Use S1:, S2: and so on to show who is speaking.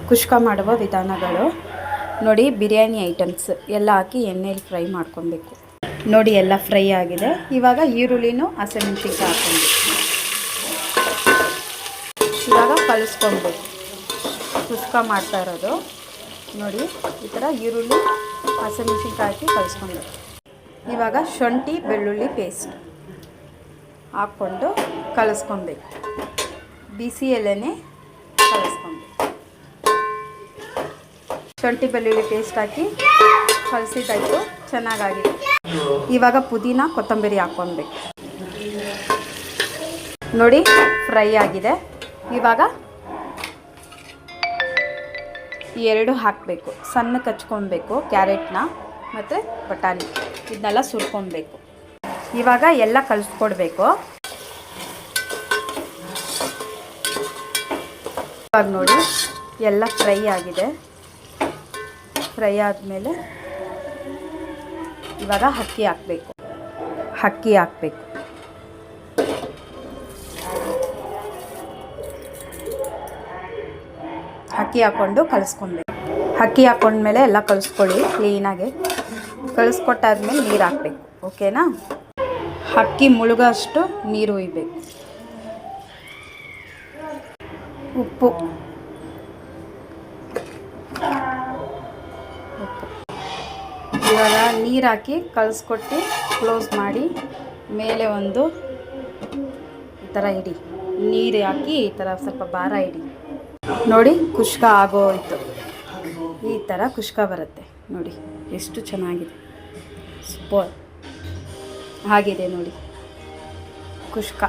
S1: ಕುಷ್ಕ ಮಾಡುವ ವಿಧಾನಗಳು ನೋಡಿ. ಬಿರಿಯಾನಿ ಐಟಮ್ಸ್ ಎಲ್ಲ ಹಾಕಿ ಎಣ್ಣೆಲಿ ಫ್ರೈ ಮಾಡ್ಕೊಬೇಕು ನೋಡಿ. ಎಲ್ಲ ಫ್ರೈ ಆಗಿದೆ. ಇವಾಗ ಈರುಳ್ಳಿನೂ ಹಸಿಮೆಣಸಿನ್ಕಾಯಿ ಹಾಕ್ಕೊಬೇಕು. ಇವಾಗ ಕಲಿಸ್ಕೊಬೇಕು. ಕುಷ್ಕ ಮಾಡ್ತಾ ಇರೋದು ನೋಡಿ. ಈ ಥರ ಈರುಳ್ಳಿ ಹಸಿಮೆಣಸಿನ್ಕಾಯಿ ಹಾಕಿ ಕಲಿಸ್ಕೊಬೇಕು. ಇವಾಗ ಶುಂಠಿ ಬೆಳ್ಳುಳ್ಳಿ ಪೇಸ್ಟ್ ಹಾಕ್ಕೊಂಡು ಕಲಿಸ್ಕೊಬೇಕು. ಬಿಸಿ ಎಲೆನೇ ಕಲಿಸ್ಕೊಬೇಕು. ಶುಂಠಿ ಬೆಳ್ಳುಳ್ಳಿ ಪೇಸ್ಟ್ ಹಾಕಿ ಕಲಸಿದ್ದಾಯಿತು, ಚೆನ್ನಾಗಾಗಿದೆ. ಇವಾಗ ಪುದೀನ ಕೊತ್ತಂಬರಿ ಹಾಕ್ಕೊಬೇಕು ನೋಡಿ. ಫ್ರೈ ಆಗಿದೆ. ಇವಾಗ ಎರಡು ಹಾಕಬೇಕು. ಸಣ್ಣಕ್ಕೆ ಹಚ್ಕೊಬೇಕು. ಕ್ಯಾರೆಟ್ನ ಮತ್ತು ಬಟಾಣಿ ಇದನ್ನೆಲ್ಲ ಸುರ್ಕೊಬೇಕು. ಇವಾಗ ಎಲ್ಲ ಕಲಿಸ್ಕೊಡ್ಬೇಕು. ಇವಾಗ ನೋಡಿ ಎಲ್ಲ ಫ್ರೈ ಆಗಿದೆ. ಫ್ರೈ ಆದಮೇಲೆ ಇವಾಗ ಅಕ್ಕಿ ಹಾಕಬೇಕು. ಅಕ್ಕಿ ಹಾಕಬೇಕು. ಅಕ್ಕಿ ಹಾಕ್ಕೊಂಡು ಕಲಿಸ್ಕೊಬೇಕು. ಅಕ್ಕಿ ಹಾಕ್ಕೊಂಡ್ಮೇಲೆ ಎಲ್ಲ ಕಲಿಸ್ಕೊಳ್ಳಿ ಕ್ಲೀನಾಗಿ. ಕಲಿಸ್ಕೊಟ್ಟಾದ್ಮೇಲೆ ನೀರು ಹಾಕಬೇಕು. ಓಕೆನಾ? ಅಕ್ಕಿ ಮುಳುಗೋಷ್ಟು ನೀರು ಹುಯ್ಬೇಕು. ಉಪ್ಪು ಇವಾಗ ನೀರು ಹಾಕಿ ಕಲಿಸ್ಕೊಟ್ಟು ಕ್ಲೋಸ್ ಮಾಡಿ ಮೇಲೆ ಒಂದು ಈ ಥರ ಇಡಿ. ನೀರು ಹಾಕಿ ಈ ಥರ ಸ್ವಲ್ಪ ಭಾರ ಇಡಿ ನೋಡಿ. ಕುಷ್ಕ ಆಗೋಯ್ತು. ಈ ಥರ ಕುಷ್ಕ ಬರುತ್ತೆ ನೋಡಿ. ಎಷ್ಟು ಚೆನ್ನಾಗಿದೆ. ಸೂಪರ್ ಆಗಿದೆ ನೋಡಿ ಕುಷ್ಕ.